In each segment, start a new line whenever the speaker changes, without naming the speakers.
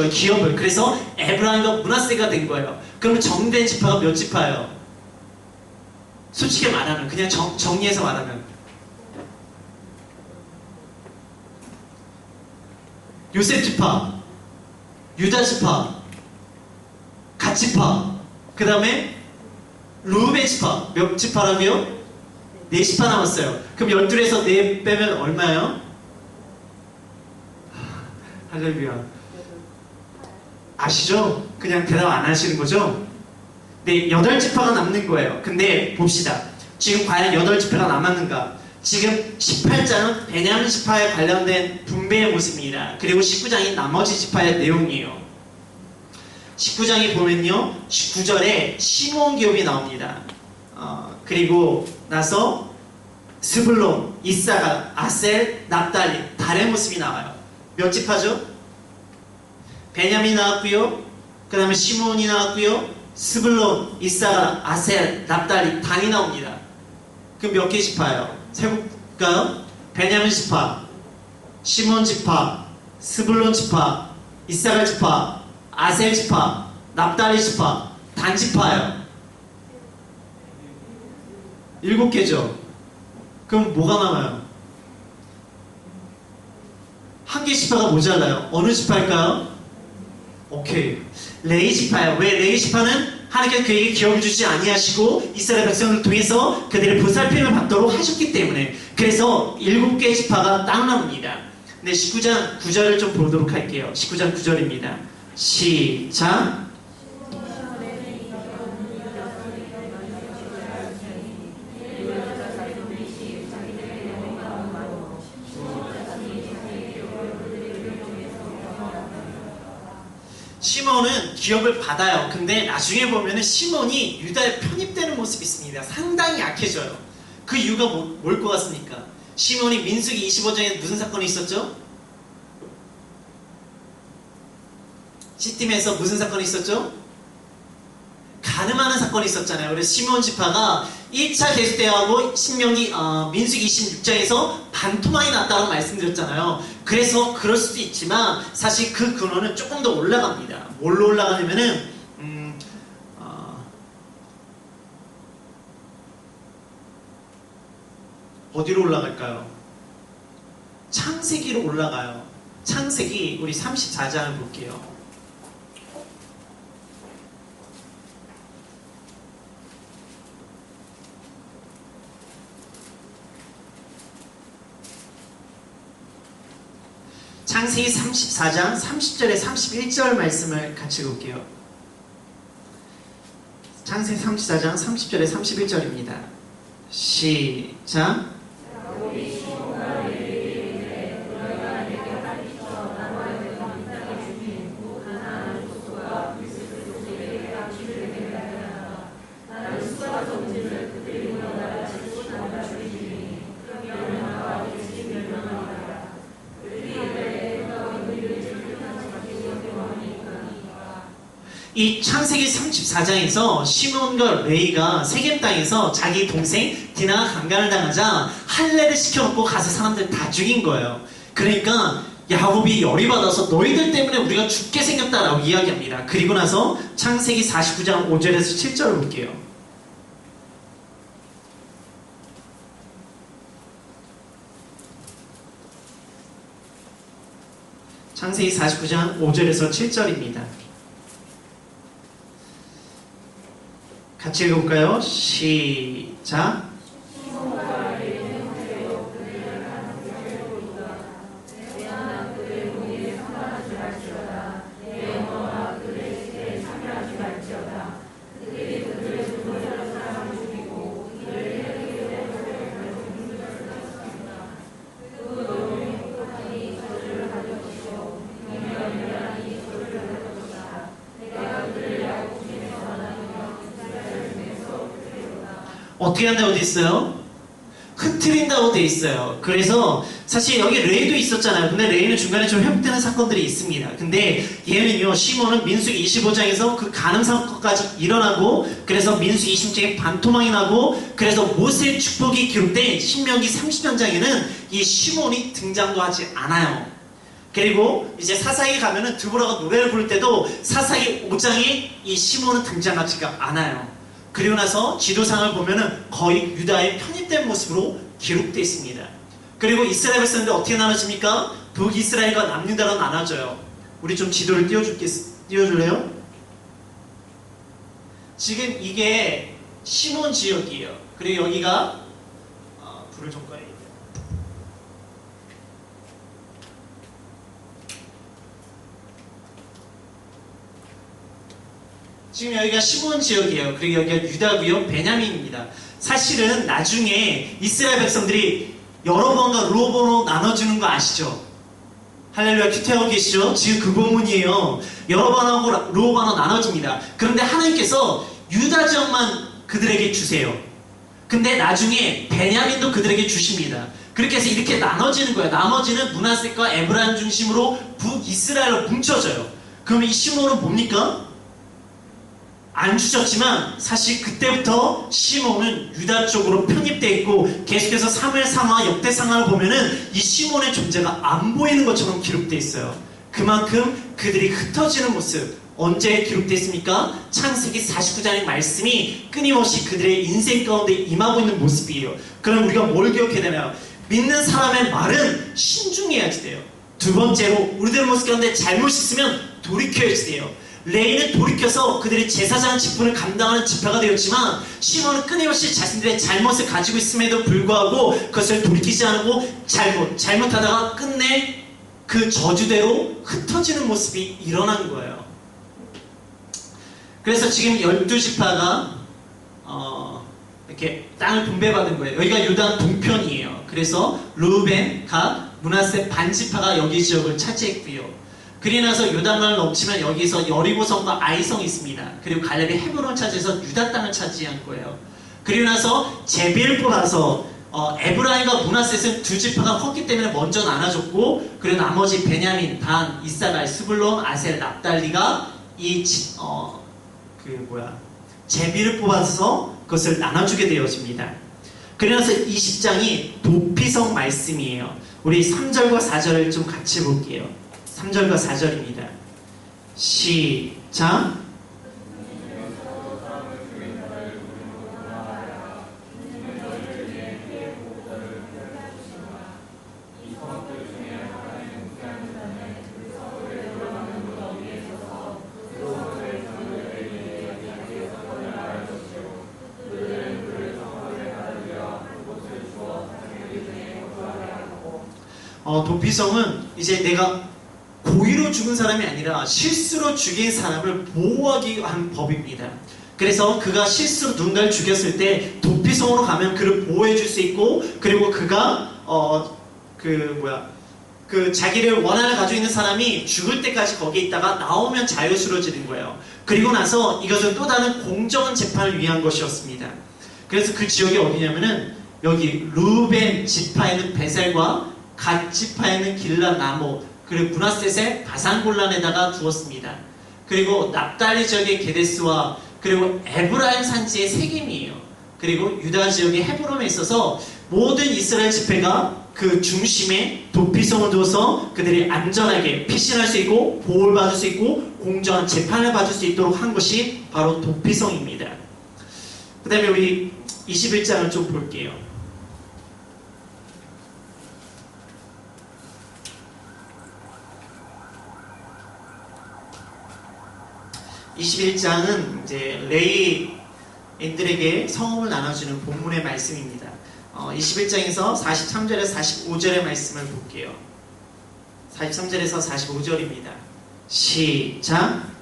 기업을. 그래서 에브라임과 므낫세가 된 거예요. 그러면 정된 지파가 몇 지파예요? 솔직히 말하면, 그냥 정리해서 말하면 요셉 지파, 유다 지파, 갓 지파, 그 다음에 루벤 지파. 몇 지파라고요? 4지파 남았어요. 그럼 12에서 4 빼면 얼마예요? 할렐루야. 아시죠? 그냥 대답 안 하시는 거죠? 네, 8지파가 남는 거예요. 근데 봅시다. 지금 과연 8지파가 남았는가? 지금 18장은 베냐민 지파에 관련된 분배의 모습입니다. 그리고 19장이 나머지 지파의 내용이에요. 19장에 보면요, 19절에 시므온 기업이 나옵니다. 그리고 나서 스불론, 이사가, 아셀, 납달리, 달의 모습이 나와요. 몇 지파죠? 베냐민 나왔고요. 그 다음에 시므온이 나왔고요. 스불론, 이사가, 아셀, 납달리, 단이 나옵니다. 그럼 몇 개 지파예요? 세볼까요? 베냐민 지파, 시므온 지파, 스불론 지파, 이사가 지파, 아셀 지파, 납달리 지파, 단 지파예요. 7개죠. 그럼 뭐가 남아요? 한 개 지파가 모자라요. 어느 지파일까요? 오케이. 레위 지파예요. 왜? 레위 지파는 하나님께서 그에게 기업을 주지 아니하시고 이스라엘 백성을 통해서 그들의 보살핌을 받도록 하셨기 때문에, 그래서 7개의 지파가 딱 나옵니다. 네, 19장 9절을 좀 보도록 할게요. 19장 9절입니다. 시작. 시몬은 기업을 받아요. 근데 나중에 보면은 시몬이 유다에 편입되는 모습이 있습니다. 상당히 약해져요. 그 이유가 뭘 것 같습니까? 시몬이 민수기 25장에 무슨 사건이 있었죠? 시팀에서 무슨 사건이 있었죠? 가늠하는 사건이 있었잖아요. 그래서 시몬 지파가 1차 계수대하고 민수기 26장에서 반토막이 났다고 말씀드렸잖아요. 그래서 그럴 수도 있지만 사실 그 근원은 조금 더 올라갑니다. 뭘로 올라가냐면은 어디로 올라갈까요? 창세기로 올라가요. 창세기 우리 34장을 볼게요. 창세기 34장 30절에 31절 말씀을 같이 볼게요. 창세기 34장 30절에 31절입니다. 시작. 이 창세기 34장에서 시몬과 레이가 세겜 땅에서 자기 동생 디나가 강간을 당하자 할례를 시켜놓고 가서 사람들 다 죽인 거예요. 그러니까 야곱이 열이 받아서 너희들 때문에 우리가 죽게 생겼다라고 이야기합니다. 그리고 나서 창세기 49장 5절에서 7절을 볼게요. 창세기 49장 5절에서 7절입니다. 같이 읽어볼까요? 시작. 어떻게 한다고 돼 있어요? 흩트린다고 돼 있어요. 그래서 사실 여기 레이도 있었잖아요. 근데 레이는 중간에 좀 회복되는 사건들이 있습니다. 근데 얘는요, 시몬은 민수기 25장에서 그 간음 사건까지 일어나고, 그래서 민수기 26장에 반토막이 나고, 그래서 모세의 축복이 기록된 신명기 30장에는 이 시몬이 등장도 하지 않아요. 그리고 이제 사사기 가면은 드보라가 노래를 부를 때도 사사기 5장에 이 시몬은 등장하지가 않아요. 그리고 나서 지도상을 보면은 거의 유다에 편입된 모습으로 기록되어 있습니다. 그리고 이스라엘 백성들 어떻게 나눠집니까? 북이스라엘과 남유다로 나눠져요. 우리 좀 지도를 띄워줄래요? 지금 이게 시몬 지역이에요. 그리고 여기가 불을 좀 꺼야겠다. 지금 여기가 시몬 지역이에요. 그리고 여기가 유다고요. 베냐민입니다. 사실은 나중에 이스라엘 백성들이 여로보암과 르호보암으로 나눠주는 거 아시죠? 할렐루야, 큐티하고 계시죠? 지금 그 본문이에요. 여로보암하고 르호보암으로 나눠집니다. 그런데 하나님께서 유다 지역만 그들에게 주세요. 근데 나중에 베냐민도 그들에게 주십니다. 그렇게 해서 이렇게 나눠지는 거예요. 나머지는 므낫세과 에브라임 중심으로 북이스라엘로 뭉쳐져요. 그러면 이 시몬은 뭡니까? 안 주셨지만 사실 그때부터 시몬은 유다 쪽으로 편입되어 있고 계속해서 사무엘상하 역대상하를 보면은 이 시몬의 존재가 안 보이는 것처럼 기록되어 있어요. 그만큼 그들이 흩어지는 모습 언제 기록되어 있습니까? 창세기 49장의 말씀이 끊임없이 그들의 인생 가운데 임하고 있는 모습이에요. 그럼 우리가 뭘 기억해야 되나요? 믿는 사람의 말은 신중해야지 돼요. 두 번째로 우리들의 모습 가운데 잘못이 있으면 돌이켜야지 돼요. 레이는 돌이켜서 그들이 제사장 직분을 감당하는 지파가 되었지만 시몬은 끊임없이 자신들의 잘못을 가지고 있음에도 불구하고 그것을 돌이키지 않고 잘못하다가 끝내 그 저주대로 흩어지는 모습이 일어난 거예요. 그래서 지금 12지파가 이렇게 땅을 분배받은 거예요. 여기가 유다 동편이에요. 그래서 르우벤, 갓, 므낫세 반지파가 여기 지역을 차지했고요. 그리 나서 요단강을 넘치면 여기서 여리고성과 아이성이 있습니다. 그리고 갈렙이 헤브론을 차지해서 유다 땅을 차지한 거예요. 그리고 나서 제비엘보라서 에브라임과 므낫셋은 두 지파가 컸기 때문에 먼저 나눠졌고, 그리고 나머지 베냐민, 단, 이사갈, 스불론, 아셀, 납달리가 제비를 뽑아서 그것을 나눠주게 되어집니다. 그래서 20장이 도피성 말씀이에요. 우리 3절과 4절을 좀 같이 볼게요. 3절과 4절입니다. 시작. 도피성은 이제 내가 고의로 죽은 사람이 아니라 실수로 죽인 사람을 보호하기 위한 법입니다. 그래서 그가 실수로 누군가를 죽였을 때 도피성으로 가면 그를 보호해 줄 수 있고, 그리고 그가 자기를 원한을 가지고 있는 사람이 죽을 때까지 거기에 있다가 나오면 자유스러워지는 거예요. 그리고 나서 이것은 또 다른 공정한 재판을 위한 것이었습니다. 그래서 그 지역이 어디냐면은 여기 루벤 지파에는 베셀과 갓 지파에는 길랏 나무, 그리고 므낫셋의 바산골란에다가 두었습니다. 그리고 납달리 지역의 게데스와 그리고 에브라임 산지의 세겜이에요. 그리고 유다 지역의 헤브론에 있어서 모든 이스라엘 집회가 그 중심에 도피성을 두어서 그들이 안전하게 피신할 수 있고 보호를 받을 수 있고 공정한 재판을 받을 수 있도록 한 것이 바로 도피성입니다. 그 다음에 우리 21장을 좀 볼게요. 21장은 이제 레위인들에게 성읍을 나눠주는 본문의 말씀입니다. 21장에서 43절에서 45절의 말씀을 볼게요. 43절에서 45절입니다. 시작.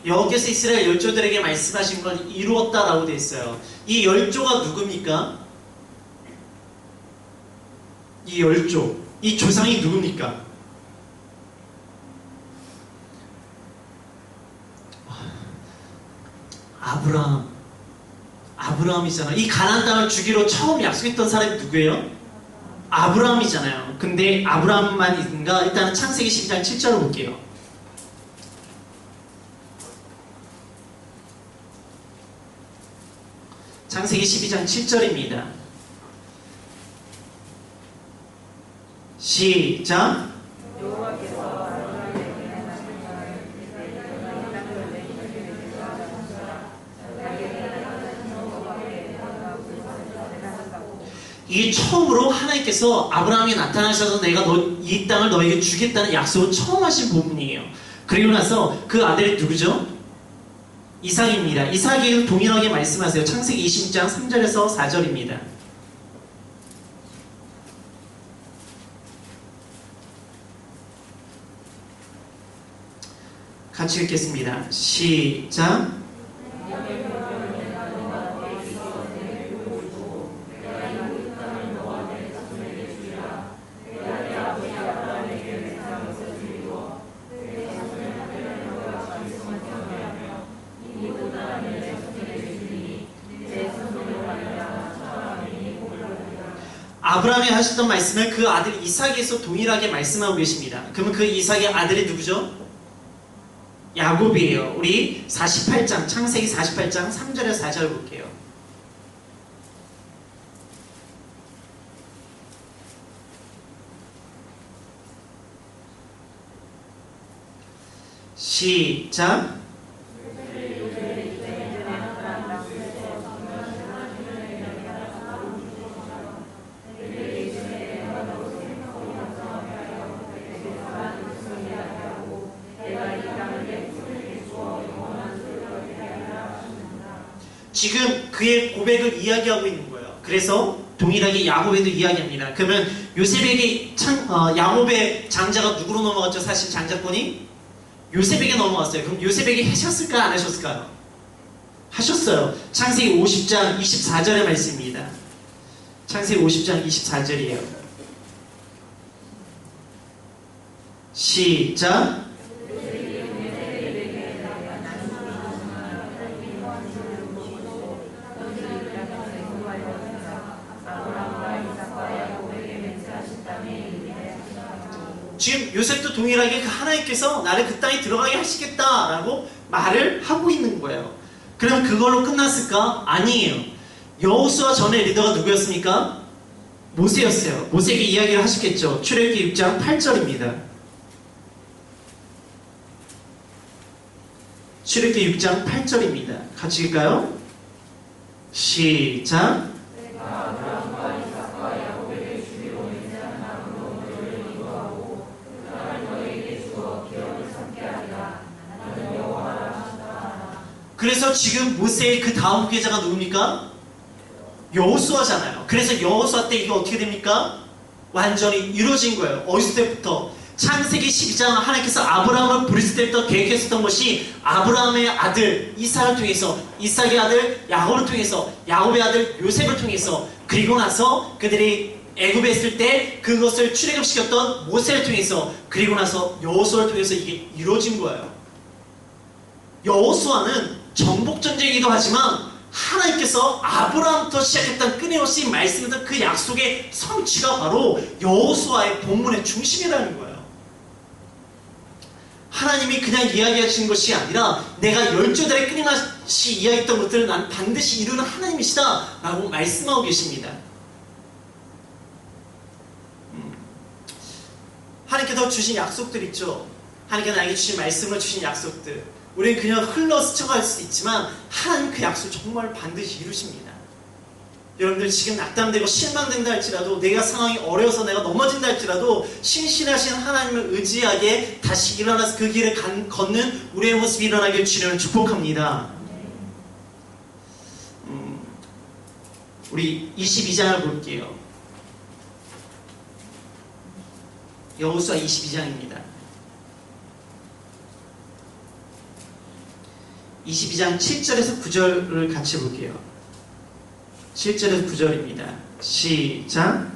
여기서 이스라엘 열조들에게 말씀하신 건 이루었다라고 되어 있어요. 이 열조가 누굽니까? 이 열조, 이 조상이 누굽니까? 아브라함이잖아. 이 가나안 땅을 주기로 처음 약속했던 사람이 누구예요? 아브라함이잖아요. 근데 아브라함만 있는가? 일단은 창세기 12장 7절을 볼게요. 창세기 12장 7절입니다. 시작. 이 처음으로 하나님께서 아브라함이 나타나셔서 내가 이 땅을 너에게 주겠다는 약속을 처음 하신 부분이에요. 그리고 나서 그 아들이 누구죠? 이삭입니다. 이삭에게도 동일하게 말씀하세요. 창세기 20장 3절에서 4절입니다. 같이 읽겠습니다. 시작. 아브라함이 하셨던 말씀을 그 아들 이삭에서 동일하게 말씀하고 계십니다. 그러면 그 이삭의 아들이 누구죠? 야곱이에요. 우리 48장, 창세기 48장 3절에서 4절 볼게요. 시작. 지금 그의 고백을 이야기하고 있는 거예요. 그래서 동일하게 야곱에도 이야기합니다. 그러면 요셉에게 야곱의 장자가 누구로 넘어갔죠? 사실 장자권이 요셉에게 넘어갔어요. 그럼 요셉에게 하셨을까요? 안 하셨을까요? 하셨어요. 창세기 50장 24절의 말씀입니다. 창세기 50장 24절이에요. 시작. 지금 요셉도 동일하게 그 하나님께서 나를 그 땅에 들어가게 하시겠다라고 말을 하고 있는 거예요. 그럼 그걸로 끝났을까? 아니에요. 여호수아 전에 리더가 누구였습니까? 모세였어요. 모세에게 이야기를 하시겠죠. 출애굽기 6장 8절입니다. 출애굽기 6장 8절입니다. 같이 읽을까요? 시작. 그래서 지금 모세의 그 다음 후계자가 누굽니까? 여호수아잖아요. 그래서 여호수아 때 이게 어떻게 됩니까? 완전히 이루어진 거예요. 어디서 때부터? 창세기 12장 하나님께서 아브라함을 부르실 때부터 계획했었던 것이 아브라함의 아들 이삭을 통해서, 이삭의 아들 야곱을 통해서, 야곱의 아들 요셉을 통해서, 그리고 나서 그들이 애굽에 있을 때 그것을 출애굽시켰던 모세를 통해서, 그리고 나서 여호수아를 통해서 이게 이루어진 거예요. 여호수아는 정복전쟁이기도 하지만 하나님께서 아브라함부터 시작했던 끊임없이 말씀했던 그 약속의 성취가 바로 여호수아의 본문의 중심이라는 거예요. 하나님이 그냥 이야기하시는 것이 아니라 내가 열조들의 끊임없이 이야기했던 것들을 난 반드시 이루는 하나님이시다 라고 말씀하고 계십니다. 하나님께서 주신 약속들 있죠. 하나님께서 나에게 주신 말씀을 주신 약속들, 우리는 그냥 흘러 스쳐갈 수 있지만 하나님 그 약속 정말 반드시 이루십니다. 여러분들 지금 낙담되고 실망된다 할지라도, 내가 상황이 어려워서 내가 넘어진다 할지라도 신실하신 하나님을 의지하게 다시 일어나서 그 길을 걷는 우리의 모습이 일어나길 주님을 축복합니다. 우리 22장을 볼게요. 여호수아 22장입니다. 22장 7절에서 9절을 같이 볼게요. 7절에서 9절입니다. 시작.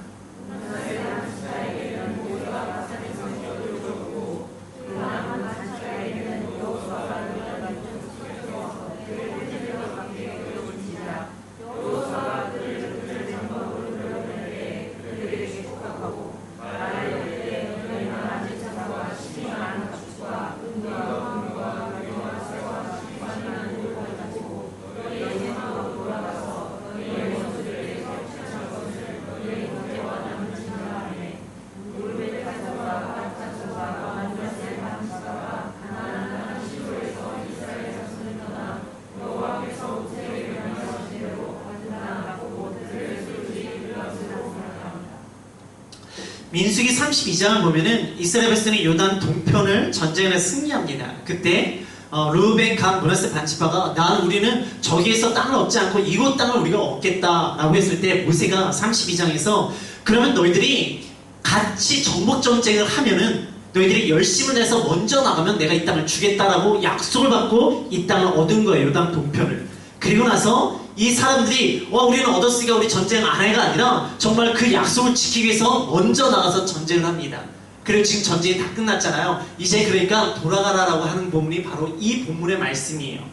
민수기 32장을 보면은 이스라엘 백성이 요단 동편을 전쟁에 승리합니다. 그때 르우벤, 갓, 므낫세 반지파가 우리는 저기에서 땅을 얻지 않고 이곳 땅을 우리가 얻겠다라고 했을 때 모세가 32장에서 그러면 너희들이 같이 정복 전쟁을 하면은 너희들이 열심을 내서 먼저 나가면 내가 이 땅을 주겠다라고 약속을 받고 이 땅을 얻은 거예요. 요단 동편을. 그리고 나서 이 사람들이 우리는 얻었으니까 우리 전쟁 안 해가 아니라 정말 그 약속을 지키기 위해서 먼저 나가서 전쟁을 합니다. 그리고 지금 전쟁이 다 끝났잖아요. 이제 그러니까 돌아가라라고 하는 본문이 바로 이 본문의 말씀이에요.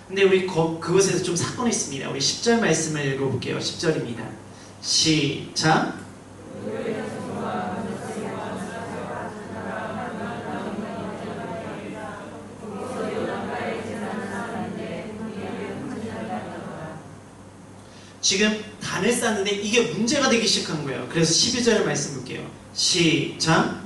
근데 우리 그것에서 좀 사건이 있습니다. 우리 10절 말씀을 읽어볼게요. 10절입니다. 시작. 지금 단을 쌓는데 이게 문제가 되기 시작한 거예요. 그래서 12절 말씀 볼게요. 시작.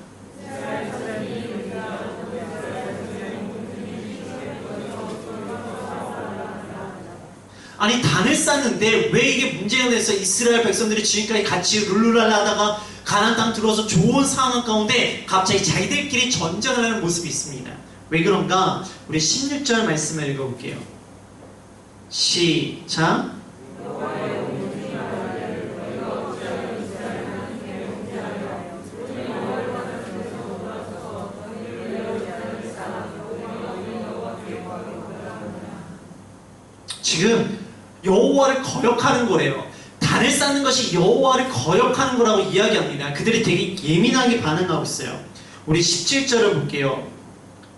아니 단을 쌓는데 왜 이게 문제가 돼서 이스라엘 백성들이 지금까지 같이 룰루랄라 하다가 가나안 땅 들어와서 좋은 상황 가운데 갑자기 자기들끼리 전쟁을 하는 모습이 있습니다. 왜 그런가? 우리 16절 말씀을 읽어볼게요. 시작. 지금 여호와를 거역하는 거래요. 단을 쌓는 것이 여호와를 거역하는 거라고 이야기합니다. 그들이 되게 예민하게 반응하고 있어요. 우리 17절을 볼게요.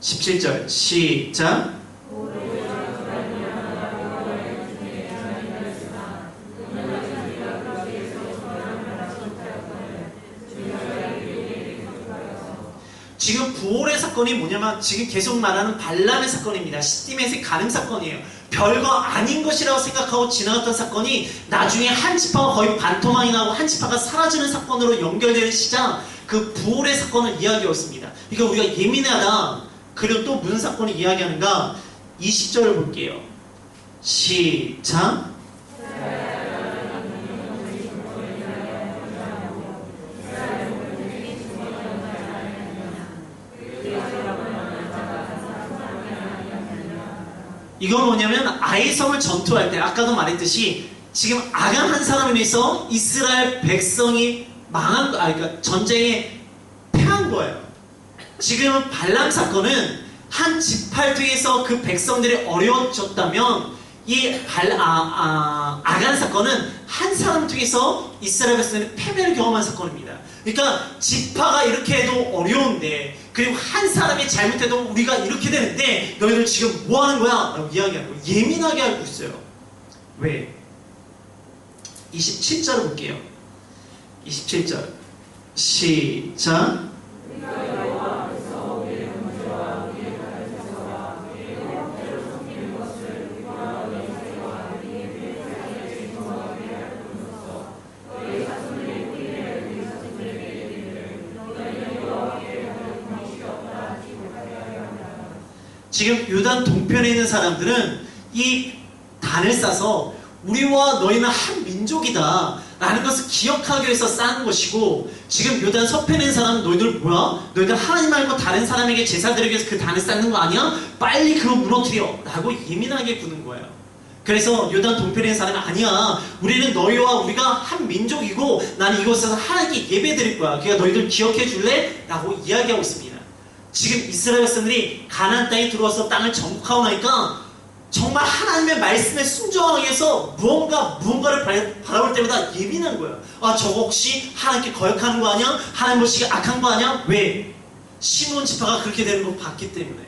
17절 시작. 지금 부올의 사건이 뭐냐면 지금 계속 말하는 발람의 사건입니다. 시딤의 가늠 사건이에요. 별거 아닌 것이라고 생각하고 지나갔던 사건이 나중에 한 지파가 거의 반토막이 나고 한 지파가 사라지는 사건으로 연결되는 시장, 그 부올의 사건을 이야기했습니다. 그러니까 우리가 예민하다. 그리고 또 무슨 사건을 이야기하는가? 20절을 볼게요. 시작. 이건 뭐냐면 아이성을 전투할 때 아까도 말했듯이 지금 아간 한 사람에 의해서 이스라엘 백성이 그러니까 전쟁에 패한 거예요. 지금 발람 사건은 한 지팔등에서 그 백성들이 어려워졌다면 이 아간 사건은 한 사람 통해서 이스라엘 백성들이 패배를 경험한 사건입니다. 그러니까 지파가 이렇게 해도 어려운데 그리고 한 사람이 잘못해도 우리가 이렇게 되는데 너희들 지금 뭐 하는 거야? 라고 이야기하는 거예요. 예민하게 알고 있어요. 왜? 27절을 볼게요. 27절 시작. 지금 요단 동편에 있는 사람들은 이 단을 싸서 우리와 너희는 한 민족이다 라는 것을 기억하기 위해서 쌓은 것이고, 지금 요단 서편에 있는 사람은 너희들 뭐야? 너희들 하나님 말고 다른 사람에게 제사 드리기 위해서 그 단을 쌓는 거 아니야? 빨리 그거 무너뜨려 라고 예민하게 구는 거예요. 그래서 요단 동편에 있는 사람이 아니야, 우리는 너희와 우리가 한 민족이고 나는 이곳에서 하나님께 예배 드릴 거야, 그러니까 너희들 기억해 줄래? 라고 이야기하고 있습니다. 지금 이스라엘 백성들이 가나안 땅에 들어와서 땅을 정복하고 나니까 정말 하나님의 말씀에 순종하기 위해서 무언가를 바라볼 때마다 예민한 거예요. 저거 혹시 하나님께 거역하는 거 아니야? 하나님 보시기에 악한 거 아니야? 왜? 시몬 지파가 그렇게 되는 걸 봤기 때문에.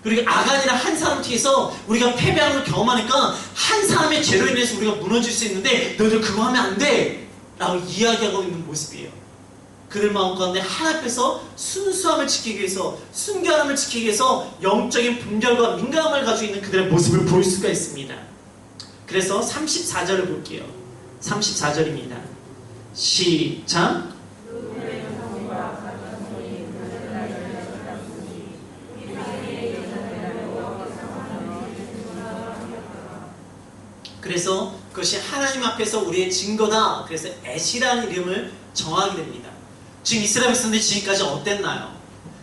그리고 아간이라 한 사람 뒤에서 우리가 패배하는 걸 경험하니까 한 사람의 죄로 인해서 우리가 무너질 수 있는데 너희들 그거 하면 안 돼! 라고 이야기하고 있는 모습이에요. 그들 마음 가운데 하나님 앞에서 순수함을 지키기 위해서, 순결함을 지키기 위해서 영적인 분별과 민감함을 가지고 있는 그들의 모습을 볼 수가 있습니다. 그래서 34절을 볼게요. 34절입니다. 시작. 그래서 그것이 하나님 앞에서 우리의 증거다. 그래서 에시라는 이름을 정하게 됩니다. 지금 이스라엘 백성들이 지금까지 어땠나요?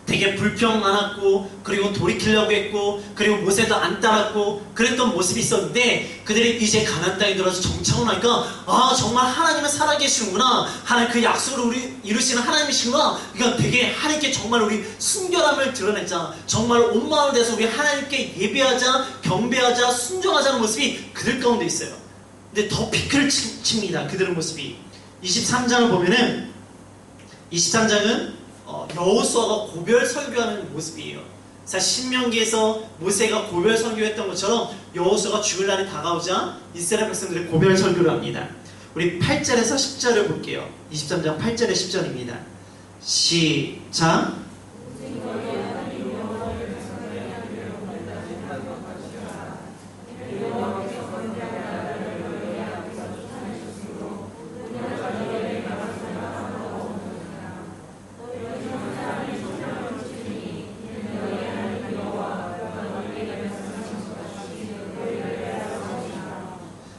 되게 불평 많았고, 그리고 돌이키려고 했고, 그리고 모세도 안 따랐고 그랬던 모습이 있었는데, 그들이 이제 가나안 땅에 들어서 정착을 하니까 아, 정말 하나님은 살아계시는구나, 하나님 그 약속을 우리 이루시는 하나님이시구나. 그러니까 되게 하나님께 정말 우리 순결함을 드러내자, 정말 온 마음을 다해서 우리 하나님께 예배하자, 경배하자, 순종하자는 모습이 그들 가운데 있어요. 근데 더 피크를 칩니다, 그들의 모습이. 23장을 보면은, 23장은 여호수아가 고별 설교하는 모습이에요. 사실 신명기에서 모세가 고별 설교했던 것처럼 여호수아가 죽을 날이 다가오자 이스라엘 백성들이 고별 설교를 합니다. 우리 8절에서 10절을 볼게요. 23장 8절에 10절입니다. 시작.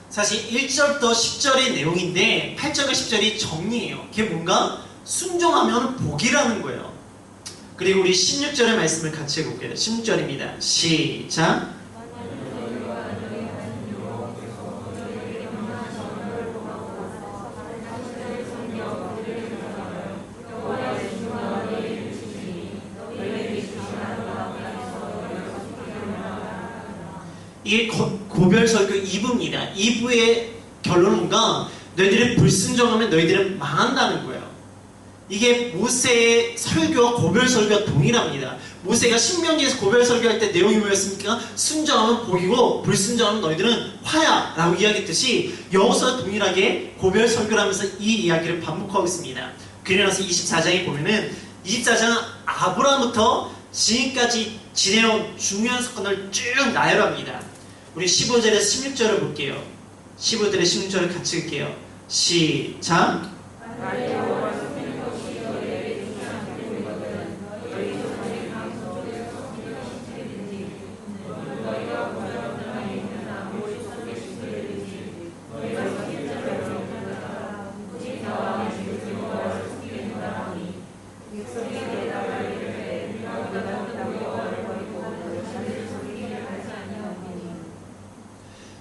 사실 1절부터 10절의 내용인데 8절과 10절이 정리예요. 그게 뭔가 순종하면 복이라는 거예요. 그리고 우리 16절의 말씀을 같이 해볼게요. 16절입니다. 시작. 이게 고별설교 2부입니다. 2부의 결론은 뭔가, 너희들이 불순종하면 너희들은 망한다는 거예요. 이게 모세의 설교와 고별설교와 동일합니다. 모세가 신명기에서 고별설교할 때 내용이 뭐였습니까? 순종하면 복이고 불순종하면 너희들은 화야 라고 이야기했듯이, 여호수아와 동일하게 고별설교를 하면서 이 이야기를 반복하고 있습니다. 그리고 나서 24장에 보면은, 24장은 아브라함부터 지금까지 지내온 중요한 사건을 쭉 나열합니다. 우리 15절에서 16절을 볼게요. 15절에 16절을 같이 읽게요. 시작.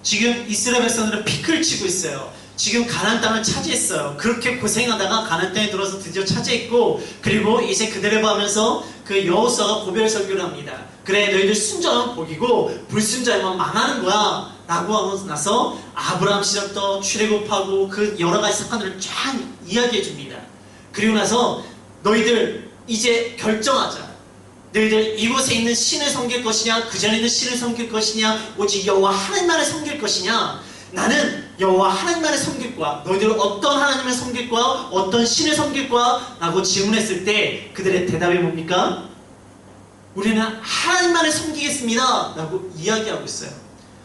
지금 이스라엘 백성들은 피크를 치고 있어요. 지금 가나안 땅을 차지했어요. 그렇게 고생하다가 가나안 땅에 들어서 드디어 차지했고, 그리고 이제 그들을 보면서 그 여호수아가 고별 설교를 합니다. 그래, 너희들 순종하면 복이고 불순종하면 망하는 거야 라고 하고 나서 아브라함 시절부터 출애굽하고 그 여러 가지 사건들을 쫙 이야기해 줍니다. 그리고 나서 너희들 이제 결정하자. 너희들 이곳에 있는 신을 섬길 것이냐, 그 전에 있는 신을 섬길 것이냐, 오직 여호와 하나님만을 섬길 것이냐. 나는 여호와 하나님만을 섬길 거야. 너희들은 어떤 하나님을 섬길 거야? 어떤 신을 섬길 거야? 라고 질문했을 때 그들의 대답이 뭡니까? 우리는 하나님만을 섬기겠습니다 라고 이야기하고 있어요.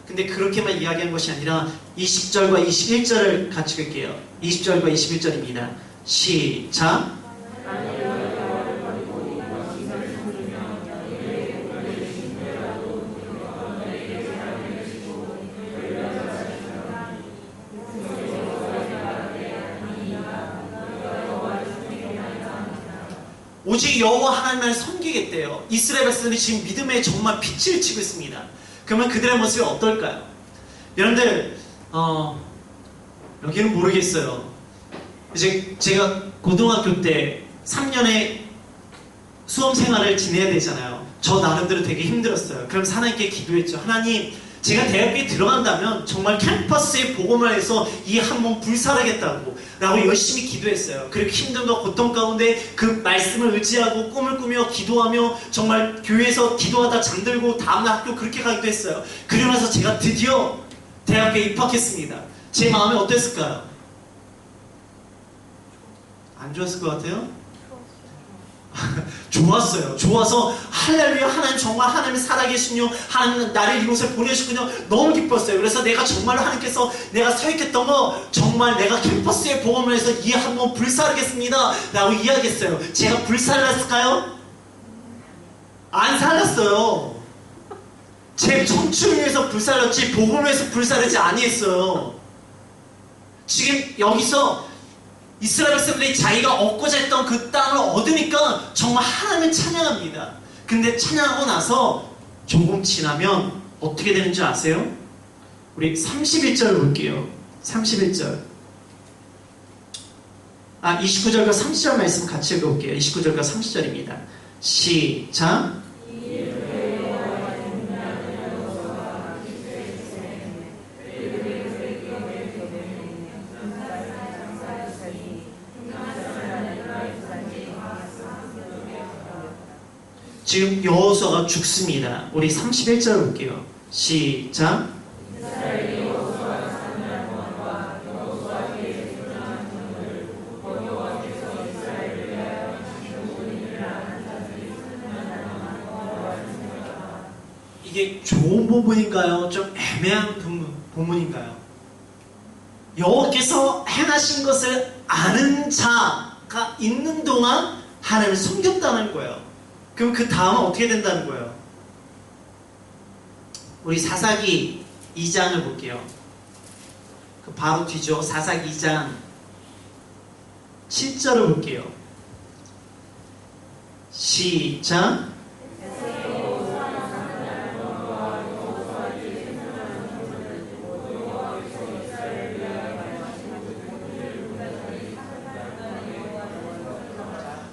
근데 그렇게만 이야기한 것이 아니라 20절과 21절을 같이 볼게요. 20절과 21절입니다. 시작. 오직 여호와 하나님만을 섬기겠대요. 이스라엘 백성들이 지금 믿음에 정말 빛을 치고 있습니다. 그러면 그들의 모습이 어떨까요? 여러분들, 여기는 모르겠어요. 이제 제가 고등학교 때 3년의 수험 생활을 지내야 되잖아요. 저 나름대로 되게 힘들었어요. 그럼 하나님께 기도했죠. 하나님, 제가 대학교에 들어간다면 정말 캠퍼스에 복음을 해서 이 한 몸 불살하겠다고 라고 열심히 기도했어요. 그리고 힘듦과 고통 가운데 그 말씀을 의지하고 꿈을 꾸며 기도하며 정말 교회에서 기도하다 잠들고 다음날 학교 그렇게 가기도 했어요. 그리고 나서 제가 드디어 대학교에 입학했습니다. 제 마음이 어땠을까요? 안 좋았을 것 같아요? 좋았어요. 좋아서 할렐루야, 하나님 정말 하나님이 살아계시며 하나님 나를 이곳에 보내시군요. 너무 기뻤어요. 그래서 내가 정말 하나님께서 내가 서익했던 거 정말 내가 캠퍼스에 복음을 해서 이 한 번 불사르겠습니다 라고 이야기했어요. 제가 불살랐을까요? 안 살랐어요. 제 청춘을 위해서 불살랐지 복음을 위해서 불살르지 아니했어요. 지금 여기서 이스라엘 백성들이 자기가 얻고자 했던 그 땅을 얻으니까 정말 하나님을 찬양합니다. 근데 찬양하고 나서 조금 지나면 어떻게 되는 줄 아세요? 우리 31절 볼게요. 31절. 29절과 30절 말씀 같이 읽어볼게요. 29절과 30절입니다. 시작. 지금 여호수아가 죽습니다. 우리 31절 볼게요. 시작. 이게 좋은 부분인가요? 좀 애매한 부분인가요? 여호와께서 행하신 것을 아는 자가 있는 동안 하나님을 섬겼다는 거예요. 그럼 그 다음은 어떻게 된다는 거예요? 우리 사사기 2장을 볼게요. 그 바로 뒤죠. 사사기 2장 7절을 볼게요. 시작.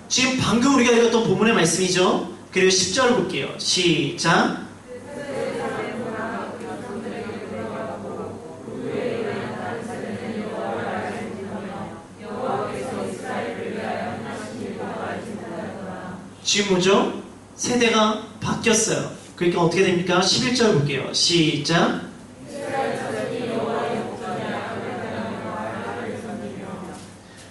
지금 방금 우리가 읽었던 본문의 말씀이죠. 그리고 10절을 볼게요. 시작. 지금 뭐죠? 세대가 바뀌었어요. 그러니까 어떻게 됩니까? 11절 볼게요. 시작.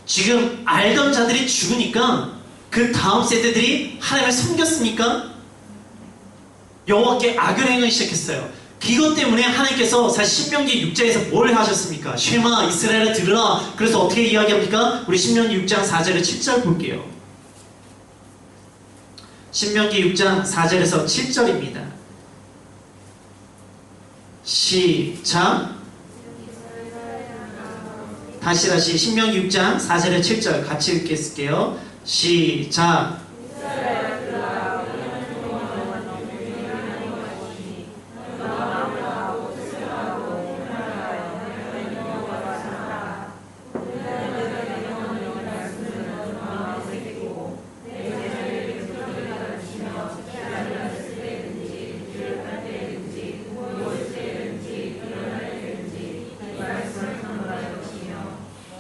지금 알던 자들이 죽으니까 그 다음 세대들이 하나님을 섬겼으니까 여호와께 악을 행하기 시작했어요. 이것 때문에 하나님께서 사실 신명기 6장에서 뭘 하셨습니까? 쉐마 이스라엘을 들으라. 그래서 어떻게 이야기합니까? 우리 신명기 6장 4절에 7절 볼게요. 신명기 6장 4절에서 7절입니다. 시작. 다시 신명기 6장 4절에 7절 같이 읽겠을게요. 시작.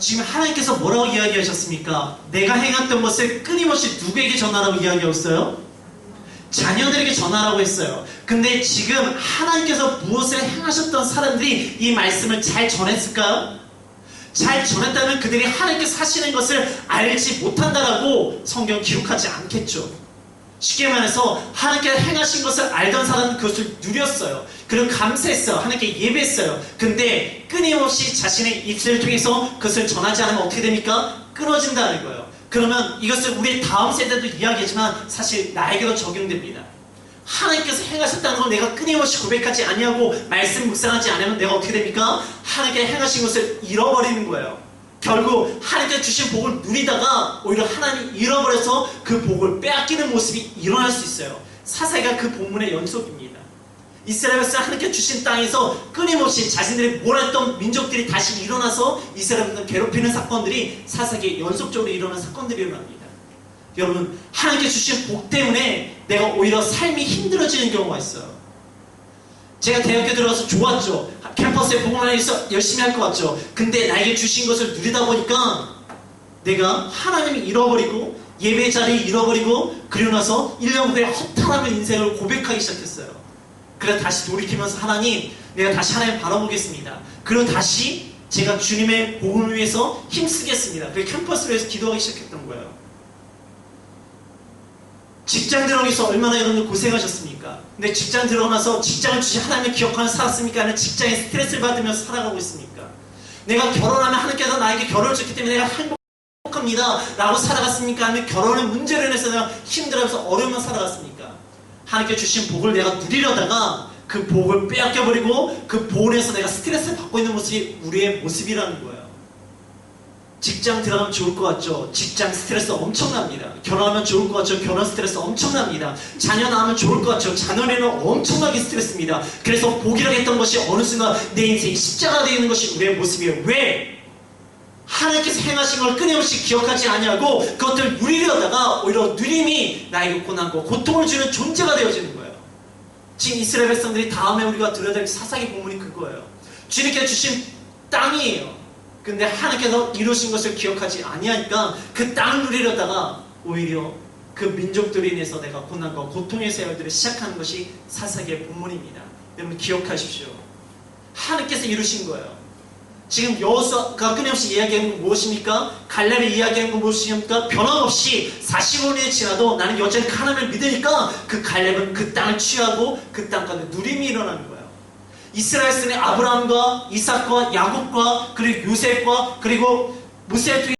지금 하나님께서 뭐라고 이야기하셨습니까? 내가 행했던 것을 끊임없이 누구에게 전하라고 이야기했어요? 자녀들에게 전하라고 했어요. 근데 지금 하나님께서 무엇을 행하셨던 사람들이 이 말씀을 잘 전했을까요? 잘 전했다면 그들이 하나님께서 하시는 것을 알지 못한다라고 성경 기록하지 않겠죠. 쉽게 말해서 하나님께서 행하신 것을 알던 사람은 그것을 누렸어요. 그리고 감사했어요. 하나님께 예배했어요. 근데 끊임없이 자신의 입술을 통해서 그것을 전하지 않으면 어떻게 됩니까? 끊어진다는 거예요. 그러면 이것을 우리의 다음 세대도 이야기하지만 사실 나에게도 적용됩니다. 하나님께서 행하셨다는 걸 내가 끊임없이 고백하지 아니하고 말씀 묵상하지 않으면 내가 어떻게 됩니까? 하나님께서 행하신 것을 잃어버리는 거예요. 결국 하나님께서 주신 복을 누리다가 오히려 하나님이 잃어버려서 그 복을 빼앗기는 모습이 일어날 수 있어요. 사사기가 그 본문의 연속입니다. 이스라엘 백성 하나님께서 주신 땅에서 끊임없이 자신들이 몰았던 민족들이 다시 일어나서 이스라엘 백성을 괴롭히는 사건들이 사사기에 연속적으로 일어난 사건들이 일어납니다. 여러분, 하나님께서 주신 복 때문에 내가 오히려 삶이 힘들어지는 경우가 있어요. 제가 대학교 들어가서 좋았죠. 캠퍼스에 복음 안에 있어 열심히 할 것 같죠. 근데 나에게 주신 것을 누리다 보니까 내가 하나님을 잃어버리고 예배 자리를 잃어버리고 그리고 나서 1년 후에 허탈함의 인생을 고백하기 시작했어요. 그래서 다시 돌이키면서 하나님, 내가 다시 하나님 바라보겠습니다. 그리고 다시 제가 주님의 복음을 위해서 힘쓰겠습니다. 그래서 캠퍼스를 위해서 기도하기 시작했던 거예요. 직장 들어가서 얼마나 여러분들 고생하셨습니까? 근데 직장 들어가서 직장을 주신 하나님을 기억하면서 살았습니까? 아니면 직장에 스트레스를 받으면서 살아가고 있습니까? 내가 결혼하면 하나님께서 나에게 결혼을 줬기 때문에 내가 행복합니다 라고 살아갔습니까? 아니면 결혼의 문제로 인해서 내가 힘들어서 어려우면 살아갔습니까? 하나님께 주신 복을 내가 누리려다가 그 복을 빼앗겨버리고 그 복을 해서 내가 스트레스를 받고 있는 모습이 우리의 모습이라는 거예요. 직장 들어가면 좋을 것 같죠? 직장 스트레스 엄청납니다. 결혼하면 좋을 것 같죠? 결혼 스트레스 엄청납니다. 자녀 낳으면 좋을 것 같죠? 자녀는 엄청나게 스트레스입니다. 그래서 복이라고 했던 것이 어느 순간 내 인생이 십자가 되는 것이 우리의 모습이에요. 왜? 하나님께서 행하신 걸 끊임없이 기억하지 아니하고 그것들 누리려다가 오히려 누림이 나에게 고난과 고통을 주는 존재가 되어지는 거예요. 지금 이스라엘 백성들이 다음에 우리가 들어야 될 사사기 본문이 그거예요. 주님께서 주신 땅이에요. 근데 하나님께서 이루신 것을 기억하지 아니하니까 그 땅을 누리려다가 오히려 그 민족들에 인해서 내가 고난과 고통의 세월들을 시작하는 것이 사사기의 본문입니다. 여러분 기억하십시오. 하나님께서 이루신 거예요. 지금 여호수아가 끊임없이 이야기하는 건 무엇입니까? 갈렙이 이야기하는 건 무엇입니까? 변함없이 45년이 지나도 나는 여전히 하나님을 믿으니까 그 갈렙은 그 땅을 취하고 그 땅 가운데 누림이 일어나는 거예요. 이스라엘 선의 아브라함과 이삭과 야곱과 그리고 요셉과 그리고 모세를 통해